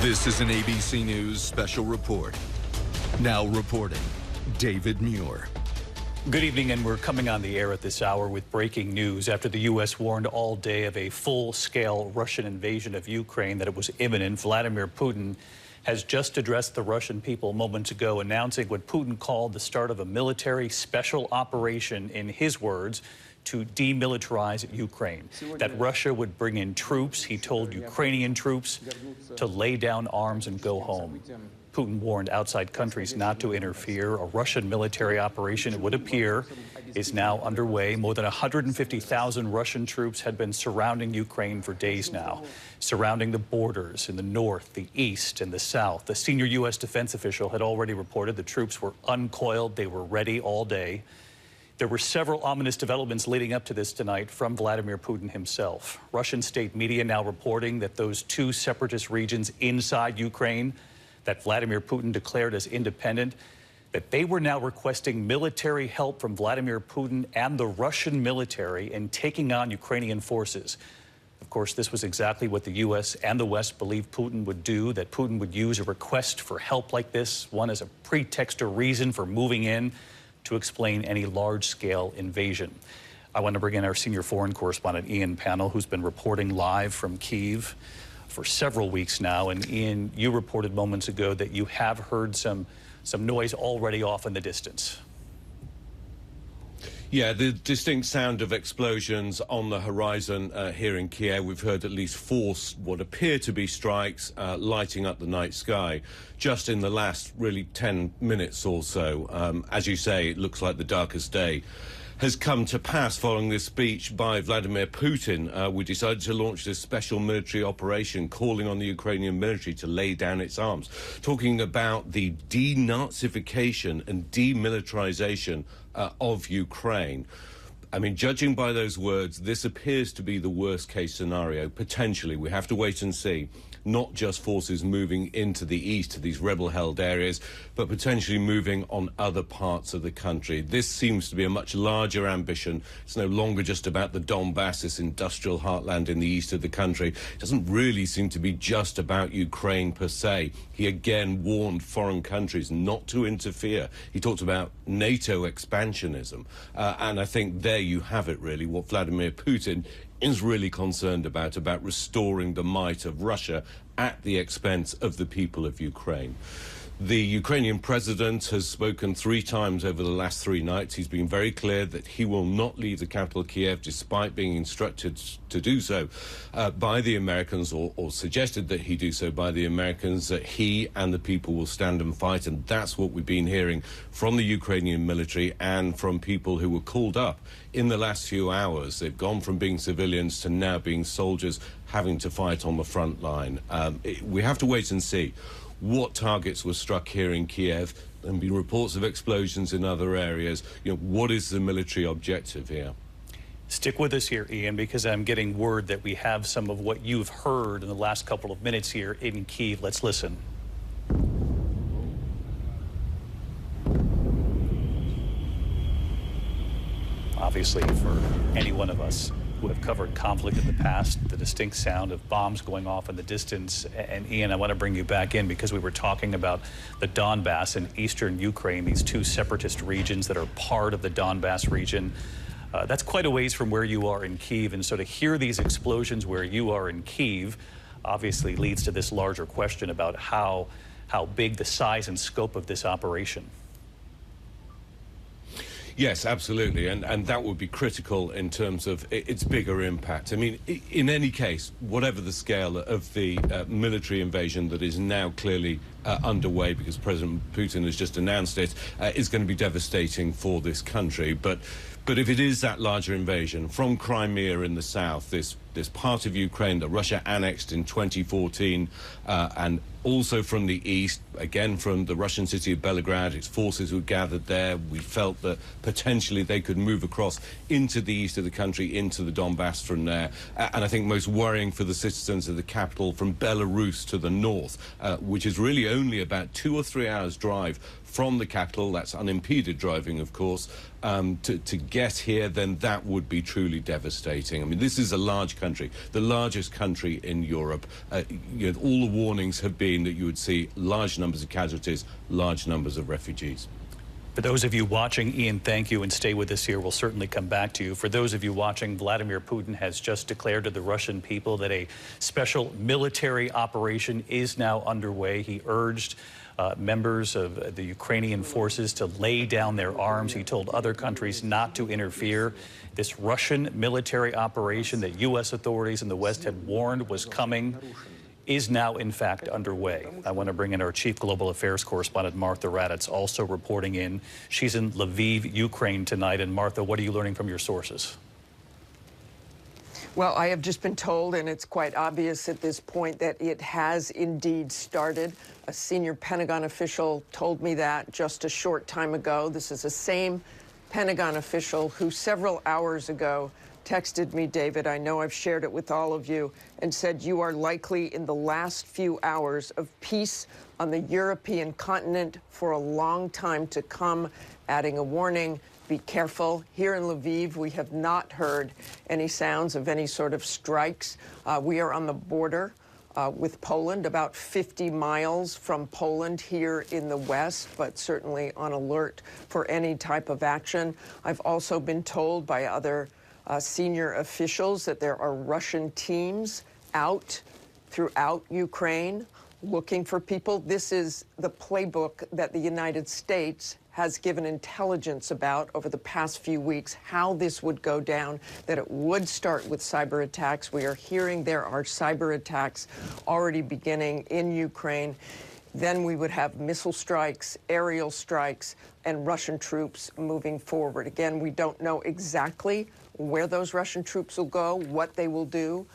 This is an ABC News special report. Now reporting, David Muir. Good evening, and we're coming on the air at this hour with breaking news after the U.S. warned all day of a full-scale Russian invasion of Ukraine, that it was imminent. Vladimir Putin has just addressed the Russian people moments ago, announcing what Putin called the start of a military special operation, in his words, to demilitarize Ukraine. That Russia would bring in troops. He told Ukrainian troops to lay down arms and go home. Putin warned outside countries not to interfere. A Russian military operation, it would appear, is now underway. More than 150,000 Russian troops had been surrounding Ukraine for days now, surrounding the borders in the north, the east, and the south. The senior U.S. defense official had already reported the troops were uncoiled. They were ready all day. There were several ominous developments leading up to this tonight from Vladimir Putin himself. Russian state media now reporting that those two separatist regions inside Ukraine that Vladimir Putin declared as independent, that they were now requesting military help from Vladimir Putin and the Russian military in taking on Ukrainian forces. Of course, this was exactly what the U.S. and the West believed Putin would do, that Putin would use a request for help like this, one as a pretext or reason for moving in to explain any large-scale invasion. I want to bring in our senior foreign correspondent, Ian Pannell, who's been reporting live from Kyiv for several weeks now. And Ian, you reported moments ago that you have heard some noise already off in the distance. Yeah, the distinct sound of explosions on the horizon here in Kyiv. We've heard at least four what appear to be strikes lighting up the night sky just in the last really 10 minutes or so. As you say, it looks like the darkest day has come to pass following this speech by Vladimir Putin. We decided to launch this special military operation, calling on the Ukrainian military to lay down its arms, talking about the denazification and demilitarization of Ukraine. I mean, judging by those words, this appears to be the worst-case scenario, potentially. We have to wait and see. Not just forces moving into the east to these rebel-held areas, but potentially moving on other parts of the country. This seems to be a much larger ambition. It's no longer just about the Donbass, this industrial heartland in the east of the country. It doesn't really seem to be just about Ukraine per se. He again warned foreign countries not to interfere. He talked about NATO expansionism. And I think there you have it, really, what Vladimir Putin is really concerned about restoring the might of Russia at the expense of the people of Ukraine. The Ukrainian president has spoken 3 times over the last 3 nights. He's been very clear that he will not leave the capital, Kyiv, despite being instructed to do so by the Americans, or suggested that he do so by the Americans, that he and the people will stand and fight. And that's what we've been hearing from the Ukrainian military and from people who were called up in the last few hours. They've gone from being civilians to now being soldiers, having to fight on the front line. We have to wait and see what targets were struck here in Kyiv. There have been reports of explosions in other areas. You know, what is the military objective here? Stick with us here, Ian, because I'm getting word that we have some of what you've heard in the last couple of minutes here in Kyiv. Let's listen. Obviously, for any one of us who have covered conflict in the past, the distinct sound of bombs going off in the distance. And Ian, I want to bring you back in because we were talking about the Donbass and eastern Ukraine, these two separatist regions that are part of the Donbass region. That's quite a ways from where you are in Kyiv, and so to hear these explosions where you are in Kyiv obviously leads to this larger question about how big the size and scope of this operation. Yes, absolutely, and that would be critical in terms of its bigger impact. I mean, in any case, whatever the scale of the military invasion that is now clearly underway, because President Putin has just announced it, is going to be devastating for this country. But if it is that larger invasion from Crimea in the south, this part of Ukraine that Russia annexed in 2014, and also from the east, again from the Russian city of Belgrade, its forces who gathered there, we felt that potentially they could move across into the east of the country, into the Donbass from there. And I think most worrying for the citizens of the capital from Belarus to the north, which is really only about 2 or 3 hours drive from the capital. That's unimpeded driving, of course. To get here, then that would be truly devastating. I mean, this is a large country, the largest country in Europe. You know, all the warnings have been been that you would see large numbers of casualties, large numbers of refugees. For those of you watching, Ian, thank you, and stay with us here. We'll certainly come back to you. For those of you watching, Vladimir Putin has just declared to the Russian people that a special military operation is now underway. He urged members of the Ukrainian forces to lay down their arms. He told other countries not to interfere. This Russian military operation that U.S. authorities in the West had warned was coming is now, in fact, underway. I want to bring in our chief global affairs correspondent, Martha Raddatz, also reporting in. She's in Lviv, Ukraine tonight. And Martha, what are you learning from your sources? Well, I have just been told, and it's quite obvious at this point, that it has indeed started. A senior Pentagon official told me that just a short time ago. This is the same Pentagon official who several hours ago texted me, David, I know I've shared it with all of you, and said you are likely in the last few hours of peace on the European continent for a long time to come, adding a warning, be careful. Here in Lviv, we have not heard any sounds of any sort of strikes. We are on the border with Poland, about 50 miles from Poland here in the west, but certainly on alert for any type of action. I've also been told by other senior officials that there are Russian teams out throughout Ukraine looking for people. This is the playbook that the United States has given intelligence about over the past few weeks, how this would go down, that it would start with cyber attacks. We are hearing there are cyber attacks already beginning in Ukraine. Then we would have missile strikes, aerial strikes, and Russian troops moving forward. Again, we don't know exactly where those Russian troops will go, what they will do,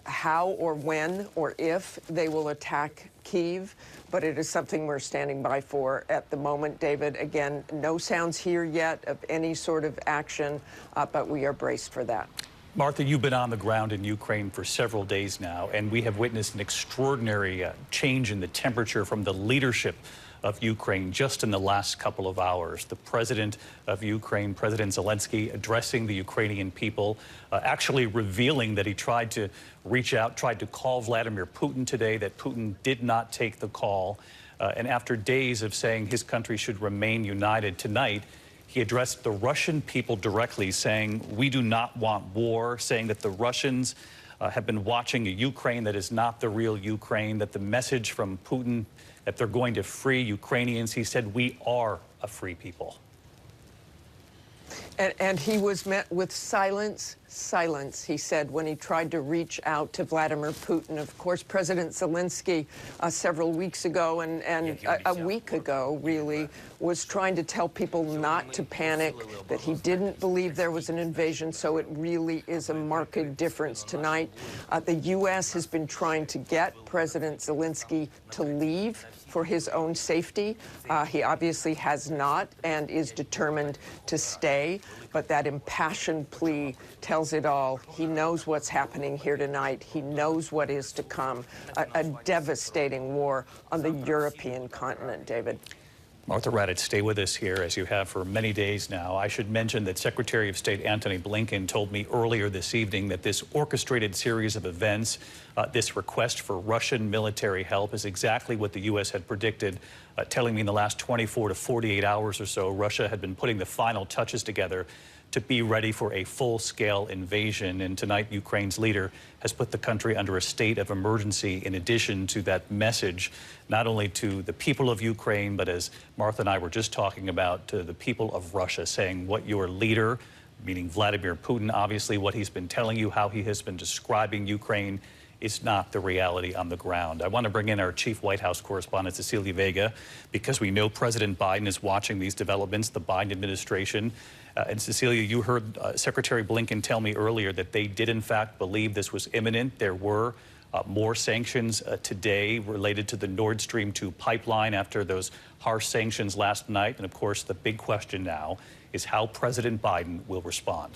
how or when or if they will attack Kyiv, but it is something we're standing by for at the moment, David. Again, no sounds here yet of any sort of action, but we are braced for that. Martha, you've been on the ground in Ukraine for several days now, and we have witnessed an extraordinary change in the temperature from the leadership of Ukraine just in the last couple of hours. The president of Ukraine, President Zelenskyy, addressing the Ukrainian people, actually revealing that he tried to reach out, tried to call Vladimir Putin today, that Putin did not take the call. And after days of saying his country should remain united, tonight he addressed the Russian people directly, saying we do not want war, saying that the Russians have been watching a Ukraine that is not the real Ukraine, that the message from Putin that they're going to free Ukrainians. He said, we are a free people. And he was met with silence, he said, when he tried to reach out to Vladimir Putin. Of course, President Zelenskyy several weeks ago and a week ago, really, was trying to tell people not to panic, that he didn't believe there was an invasion. So it really is a marked difference tonight. The U.S. has been trying to get President Zelenskyy to leave for his own safety. He obviously has not and is determined to stay, but that impassioned plea tells it all. He knows what's happening here tonight. He knows what is to come, a devastating war on the European continent, David. Martha Raddatz, stay with us here, as you have for many days now. I should mention that Secretary of State Antony Blinken told me earlier this evening that this orchestrated series of events, this request for Russian military help, is exactly what the U.S. had predicted, telling me in the last 24 to 48 hours or so, Russia had been putting the final touches together to be ready for a full-scale invasion. And tonight, Ukraine's leader has put the country under a state of emergency, in addition to that message, not only to the people of Ukraine, but as Martha and I were just talking about, to the people of Russia, saying what your leader, meaning Vladimir Putin, obviously what he's been telling you, how he has been describing Ukraine, is not the reality on the ground. I want to bring in our chief White House correspondent, Cecilia Vega, because we know President Biden is watching these developments, the Biden administration. And Cecilia, you heard Secretary Blinken tell me earlier that they did in fact believe this was imminent. There were more sanctions today related to the Nord Stream 2 pipeline after those harsh sanctions last night. And of course, the big question now is how President Biden will respond.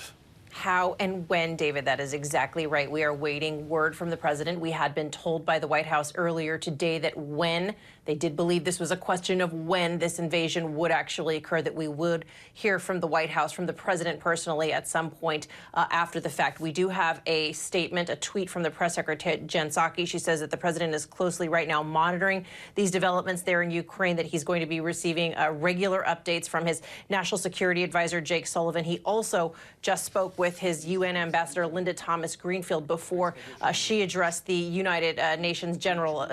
How and when, David, that is exactly right. We are waiting word from the president. We had been told by the White House earlier today that when they did believe this was a question of when this invasion would actually occur, that we would hear from the White House, from the president personally at some point after the fact. We do have a statement, a tweet from the press secretary, Jen Psaki. She says that the president is closely right now monitoring these developments there in Ukraine, that he's going to be receiving regular updates from his national security advisor, Jake Sullivan. He also just spoke with his UN ambassador, Linda Thomas Greenfield, before she addressed the United Nations General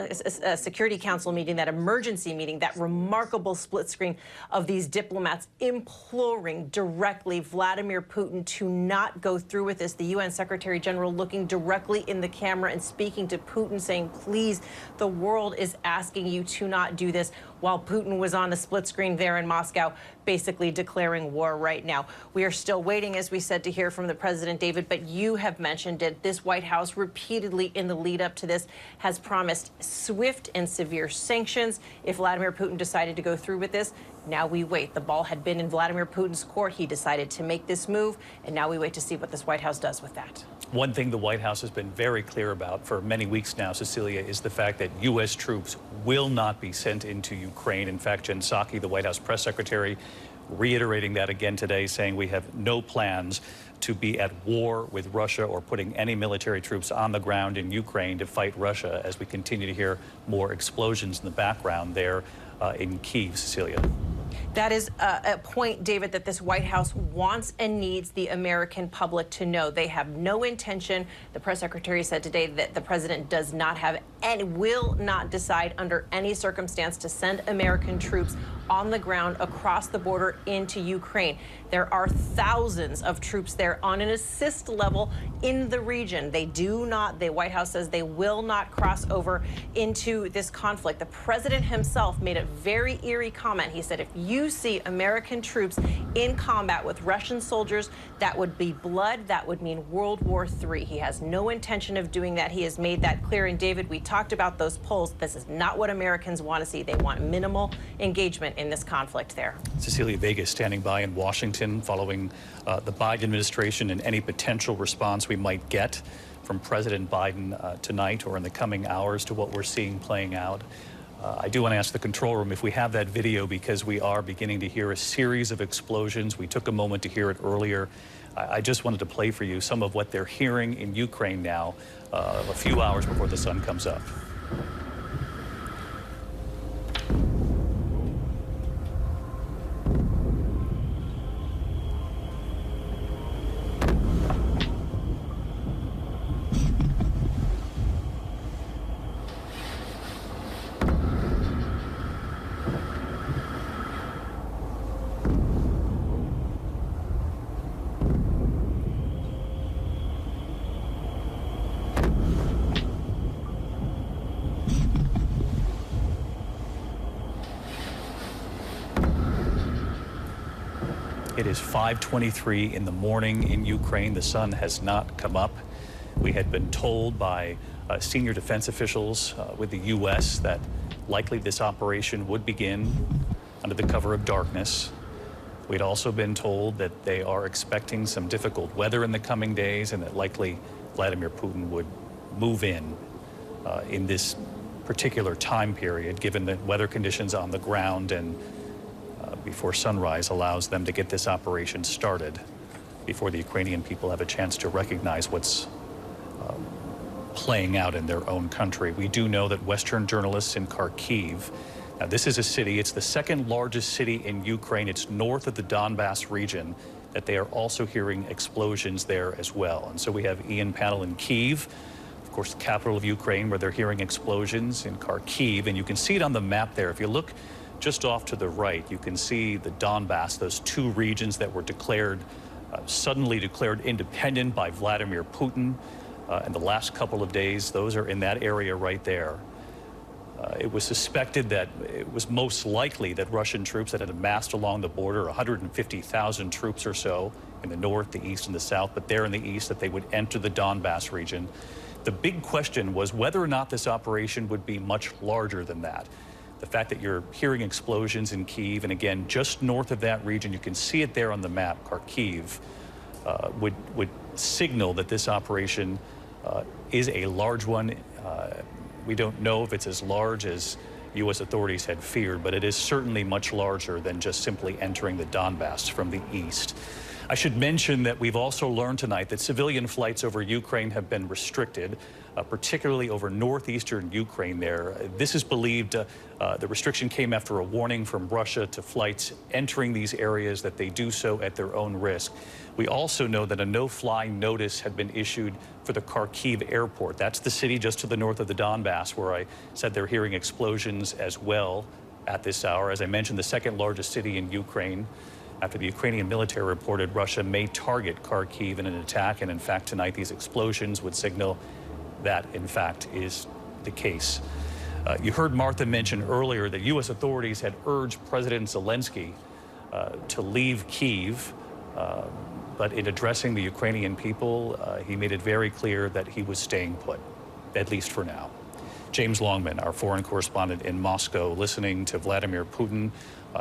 Security Council meeting, that emergency meeting, that remarkable split screen of these diplomats imploring directly Vladimir Putin to not go through with this. The UN Secretary General looking directly in the camera and speaking to Putin, saying, please, the world is asking you to not do this, while Putin was on the split screen there in Moscow, basically declaring war right now. We are still waiting, as we said, to hear from the president, David, but you have mentioned it. This White House repeatedly in the lead up to this has promised swift and severe sanctions if Vladimir Putin decided to go through with this. Now we wait. The ball had been in Vladimir Putin's court. He decided to make this move, and now we wait to see what this White House does with that. One thing the White House has been very clear about for many weeks now, Cecilia, is the fact that U.S. troops will not be sent into Ukraine. In fact, Jen Psaki, the White House press secretary, reiterating that again today, saying we have no plans to be at war with Russia or putting any military troops on the ground in Ukraine to fight Russia, as we continue to hear more explosions in the background there in Kyiv, Cecilia. That is a point, David, that this White House wants and needs the American public to know. They have no intention, the press secretary said today, that the president does not have and will not decide under any circumstance to send American troops on the ground across the border into Ukraine. There are thousands of troops there on an assist level in the region. They do not, the White House says they will not cross over into this conflict. The president himself made a very eerie comment. He said, if you see American troops in combat with Russian soldiers, that would be blood. That would mean World War III. He has no intention of doing that. He has made that clear. And David, we talked about those polls. This is not what Americans want to see. They want minimal engagement in this conflict there. Cecilia Vega standing by in Washington following the Biden administration and any potential response we might get from President Biden tonight or in the coming hours to what we're seeing playing out. I do want to ask the control room if we have that video, because we are beginning to hear a series of explosions. We took a moment to hear it earlier. I just wanted to play for you some of what they're hearing in Ukraine now, a few hours before the sun comes up. It is 5:23 in the morning in Ukraine. The sun has not come up. We had been told by senior defense officials with the U.S. that likely this operation would begin under the cover of darkness. We'd also been told that they are expecting some difficult weather in the coming days and that likely Vladimir Putin would move in this particular time period, given the weather conditions on the ground, and before sunrise allows them to get this operation started before the Ukrainian people have a chance to recognize what's playing out in their own country. We do know that Western journalists in Kyiv, now this is a city, it's the second largest city in Ukraine, it's north of the Donbass region, that they are also hearing explosions there as well. And so we have Ian Panel in Kyiv, of course the capital of Ukraine, where they're hearing explosions in Kyiv, and you can see it on the map there. If you look just off to the right, you can see the Donbass, those two regions that were declared, suddenly declared independent by Vladimir Putin in the last couple of days. Those are in that area right there. It was suspected that it was most likely that Russian troops that had amassed along the border, 150,000 troops or so in the north, the east, and the south, but there in the east, that they would enter the Donbass region. The big question was whether or not this operation would be much larger than that. The fact that you're hearing explosions in Kyiv, and again, just north of that region, you can see it there on the map, Kyiv, would signal that this operation is a large one. We don't know if it's as large as U.S. authorities had feared, but it is certainly much larger than just simply entering the Donbass from the east. I should mention that we've also learned tonight that civilian flights over Ukraine have been restricted, particularly over northeastern Ukraine there. This is believed the restriction came after a warning from Russia to flights entering these areas that they do so at their own risk. We also know that a no-fly notice had been issued for the Kyiv airport. That's the city just to the north of the Donbass, where I said they're hearing explosions as well at this hour. As I mentioned, the second largest city in Ukraine, after the Ukrainian military reported Russia may target Kyiv in an attack. And in fact, tonight, these explosions would signal that, in fact, is the case. You heard Martha mention earlier that U.S. authorities had urged President Zelenskyy to leave Kyiv. But in addressing the Ukrainian people, he made it very clear that he was staying put, at least for now. James Longman, our foreign correspondent in Moscow, listening to Vladimir Putin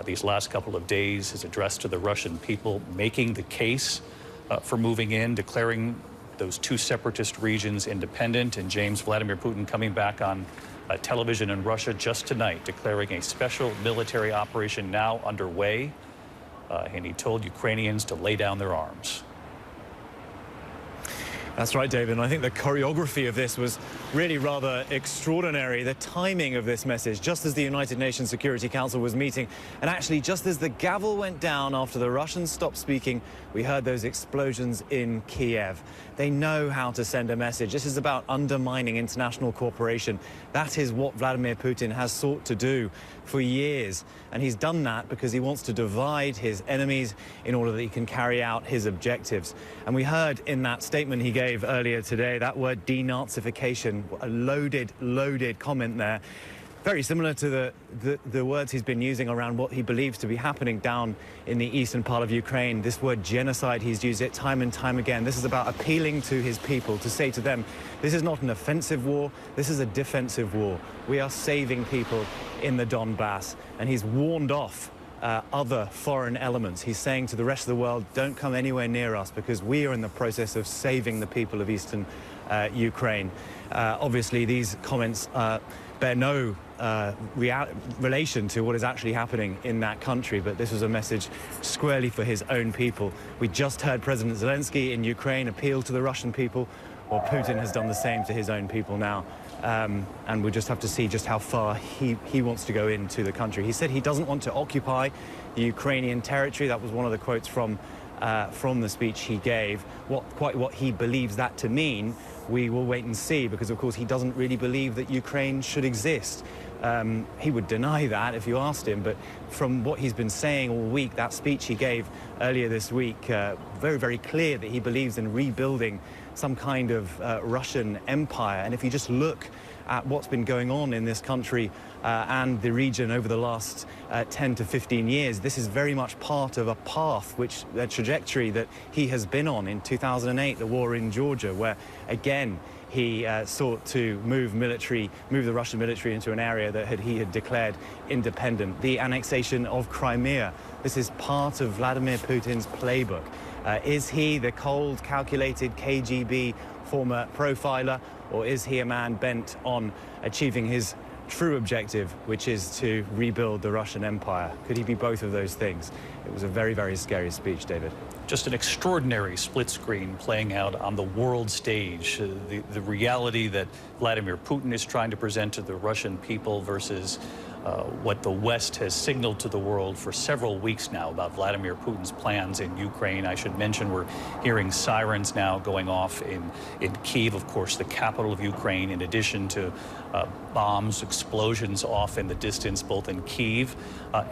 these last couple of days, his address to the Russian people, making the case for moving in, declaring those two separatist regions independent. And James, Vladimir Putin coming back on television in Russia just tonight, declaring a special military operation now underway. And he told Ukrainians to lay down their arms. That's right, David. And I think the choreography of this was really rather extraordinary. The timing of this message, just as the United Nations Security Council was meeting, and actually just as the gavel went down after the Russians stopped speaking, we heard those explosions in Kyiv. They know how to send a message. This is about undermining international cooperation. That is what Vladimir Putin has sought to do for years. And he's done that because he wants to divide his enemies in order that he can carry out his objectives. And we heard in that statement he gave earlier today, that word denazification, a loaded comment there. Very similar to the words he's been using around what he believes to be happening down in the eastern part of Ukraine. This word genocide, he's used it time and time again. This is about appealing to his people, to say to them, this is not an offensive war, this is a defensive war. We are saving people in the Donbass. And he's warned off other foreign elements. He's saying to the rest of the world, don't come anywhere near us because we are in the process of saving the people of eastern Ukraine. Obviously, these comments bear no relation to what is actually happening in that country, but this was a message squarely for his own people. We just heard President Zelenskyy in Ukraine appeal to the Russian people. Well, Putin has done the same to his own people now. And we'll just have to see just how far he wants to go into the country. He said he doesn't want to occupy the Ukrainian territory. That was one of the quotes from the speech he gave. Quite what he believes that to mean, we will wait and see, because, of course, he doesn't really believe that Ukraine should exist. He would deny that if you asked him, but from what he's been saying all week, that speech he gave earlier this week, very, very clear that he believes in rebuilding some kind of Russian empire. And if you just look at what's been going on in this country and the region over the last 10 to 15 years, this is very much part of a path, a trajectory that he has been on. In 2008, the war in Georgia, where again he sought to move the Russian military into an area that he had declared independent. The annexation of Crimea. This is part of Vladimir Putin's playbook. Is he the cold, calculated KGB former profiler, or is he a man bent on achieving his true objective, which is to rebuild the Russian Empire? Could he be both of those things? It was a very, very scary speech, David. Just an extraordinary split screen playing out on the world stage. The reality that Vladimir Putin is trying to present to the Russian people versus what the West has signaled to the world for several weeks now about Vladimir Putin's plans in Ukraine. I should mention we're hearing sirens now going off in Kyiv, of course, the capital of Ukraine, in addition to bombs, explosions off in the distance, both in Kyiv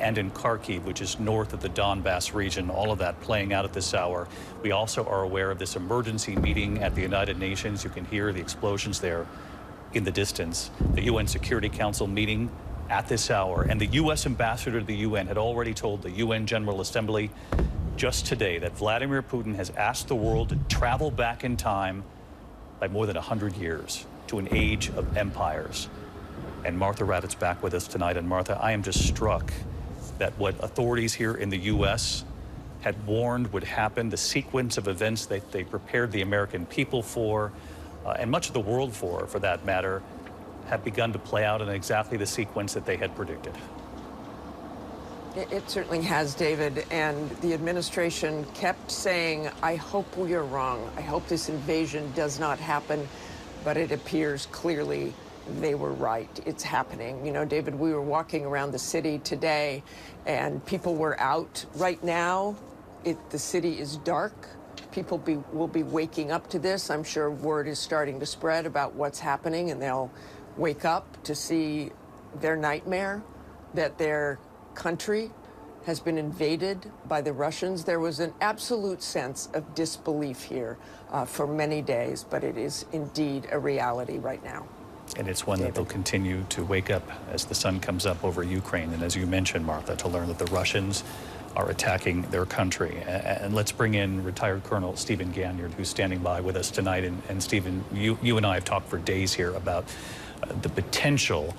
and in Kharkiv, which is north of the Donbass region. All of that playing out at this hour. We also are aware of this emergency meeting at the United Nations. You can hear the explosions there in the distance. The UN Security Council meeting at this hour, and the U.S. ambassador to the UN had already told the UN General Assembly just today that Vladimir Putin has asked the world to travel back in time by more than 100 years to an age of empires. And Martha Raddatz back with us tonight. And Martha, I am just struck that what authorities here in the U.S. had warned would happen, the sequence of events that they prepared the American people for, and much of the world for that matter, have begun to play out in exactly the sequence that they had predicted. It certainly has, David, and the administration kept saying, I hope we are wrong. I hope this invasion does not happen, but it appears clearly they were right. It's happening. You know, David, we were walking around the city today, and people were out. Right now, the city is dark. People will be waking up to this. I'm sure word is starting to spread about what's happening, and they'll wake up to see their nightmare, that their country has been invaded by the Russians. There was an absolute sense of disbelief here for many days, but it is indeed a reality right now. And it's one that they'll continue to wake up as the sun comes up over Ukraine. And as you mentioned, Martha, to learn that the Russians are attacking their country. And let's bring in retired Colonel Stephen Ganyard, who's standing by with us tonight. And Stephen, you and I have talked for days here about the potential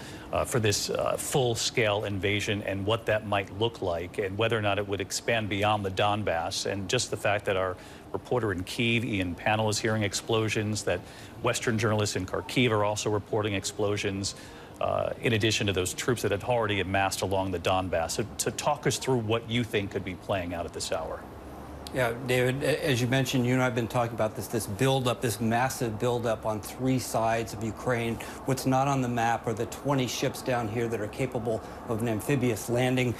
for this full-scale invasion and what that might look like, and whether or not it would expand beyond the Donbass. And just the fact that our reporter in Kyiv, Ian Pannell, is hearing explosions, that Western journalists in Kyiv are also reporting explosions, in addition to those troops that had already amassed along the Donbass. So talk us through what you think could be playing out at this hour. Yeah, David, as you mentioned, you and I have been talking about this buildup, this massive buildup on three sides of Ukraine. What's not on the map are the 20 ships down here that are capable of an amphibious landing.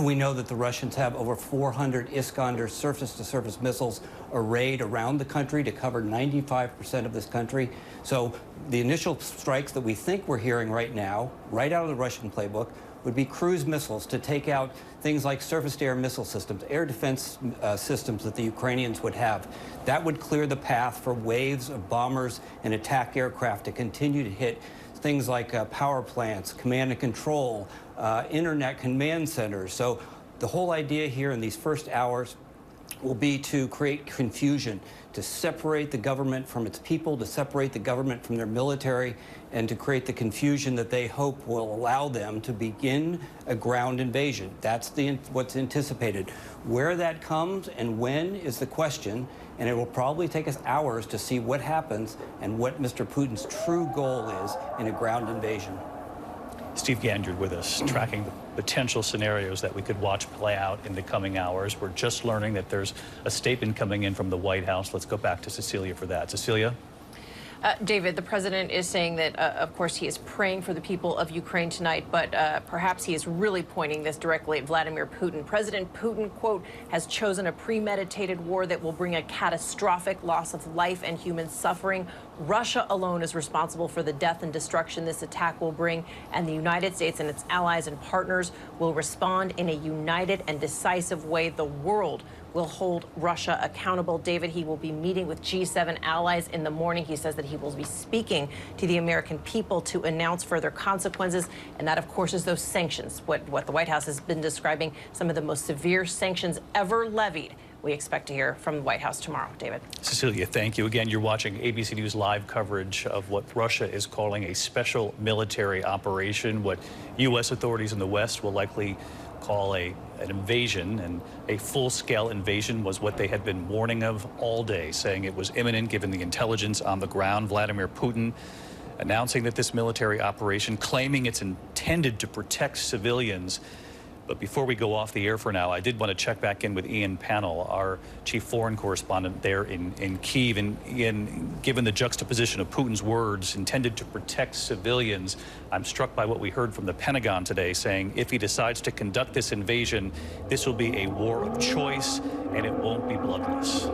We know that the Russians have over 400 Iskander surface-to-surface missiles arrayed around the country to cover 95% of this country. So the initial strikes that we think we're hearing right now, right out of the Russian playbook, would be cruise missiles to take out things like surface-to-air missile systems, air defense systems that the Ukrainians would have. That would clear the path for waves of bombers and attack aircraft to continue to hit things like power plants, command and control, internet command centers. So the whole idea here in these first hours will be to create confusion, to separate the government from its people, to separate the government from their military, and to create the confusion that they hope will allow them to begin a ground invasion. That's what's anticipated. Where that comes and when is the question, and it will probably take us hours to see what happens and what Mr. Putin's true goal is in a ground invasion. Steve Ganyard with us, tracking the potential scenarios that we could watch play out in the coming hours. We're just learning that there's a statement coming in from the White House. Let's go back to Cecilia for that. Cecilia? David, the president is saying that, of course, he is praying for the people of Ukraine tonight, but perhaps he is really pointing this directly at Vladimir Putin. President Putin, quote, has chosen a premeditated war that will bring a catastrophic loss of life and human suffering. Russia alone is responsible for the death and destruction this attack will bring, and the United States and its allies and partners will respond in a united and decisive way. The world will hold Russia accountable. David, he will be meeting with G7 allies in the morning. He says that he will be speaking to the American people to announce further consequences. And that, of course, is those sanctions, what the White House has been describing, some of the most severe sanctions ever levied. We expect to hear from the White House tomorrow. David. Cecilia, thank you. Again, you're watching ABC News live coverage of what Russia is calling a special military operation, what U.S. authorities in the West will likely call an invasion, and a full-scale invasion was what they had been warning of all day, saying it was imminent given the intelligence on the ground. Vladimir Putin announcing that this military operation, claiming it's intended to protect civilians. But before we go off the air for now, I did want to check back in with Ian Pannell, our chief foreign correspondent there in Kyiv. And Ian, given the juxtaposition of Putin's words intended to protect civilians, I'm struck by what we heard from the Pentagon today, saying if he decides to conduct this invasion, this will be a war of choice and it won't be bloodless.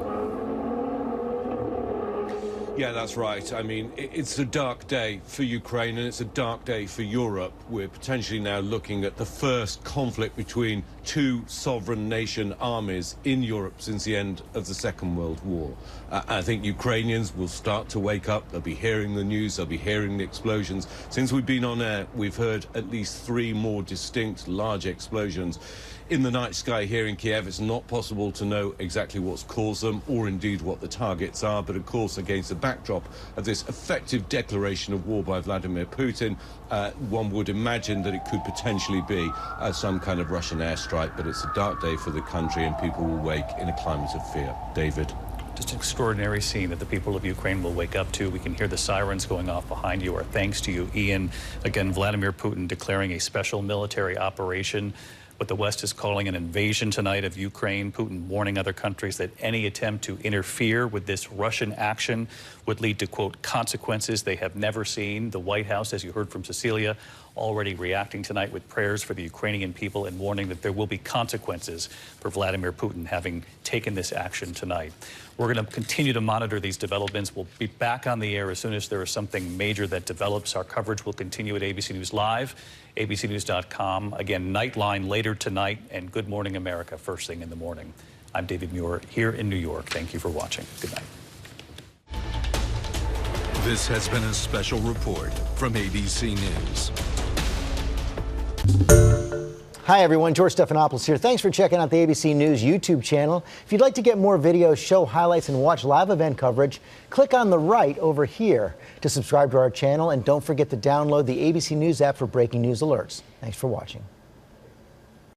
Yeah, that's right. I mean, it's a dark day for Ukraine and it's a dark day for Europe. We're potentially now looking at the first conflict between two sovereign nation armies in Europe since the end of the Second World War. I think Ukrainians will start to wake up. They'll be hearing the news. They'll be hearing the explosions. Since we've been on air, we've heard at least 3 more distinct large explosions in the night sky here in Kiev. It's not possible to know exactly what's caused them or indeed what the targets are. But of course, against the backdrop of this effective declaration of war by Vladimir Putin, one would imagine that it could potentially be some kind of Russian airstrike, but it's a dark day for the country and people will wake in a climate of fear. David. Just an extraordinary scene that the people of Ukraine will wake up to. We can hear the sirens going off behind you. Our thanks to you, Ian. Again, Vladimir Putin declaring a special military operation, what the West is calling an invasion tonight of Ukraine. Putin warning other countries that any attempt to interfere with this Russian action would lead to, quote, consequences they have never seen. The White House, as you heard from Cecilia, already reacting tonight with prayers for the Ukrainian people and warning that there will be consequences for Vladimir Putin having taken this action tonight. We're going to continue to monitor these developments. We'll be back on the air as soon as there is something major that develops. Our coverage will continue at ABC News Live, abcnews.com. Again, Nightline later tonight, and Good Morning America first thing in the morning. I'm David Muir here in New York. Thank you for watching. Good night. This has been a special report from ABC News. Hi everyone, George Stephanopoulos here. Thanks for checking out the ABC News YouTube channel. If you'd like to get more videos, show highlights, and watch live event coverage, click on the right over here to subscribe to our channel, and don't forget to download the ABC News app for breaking news alerts. Thanks for watching.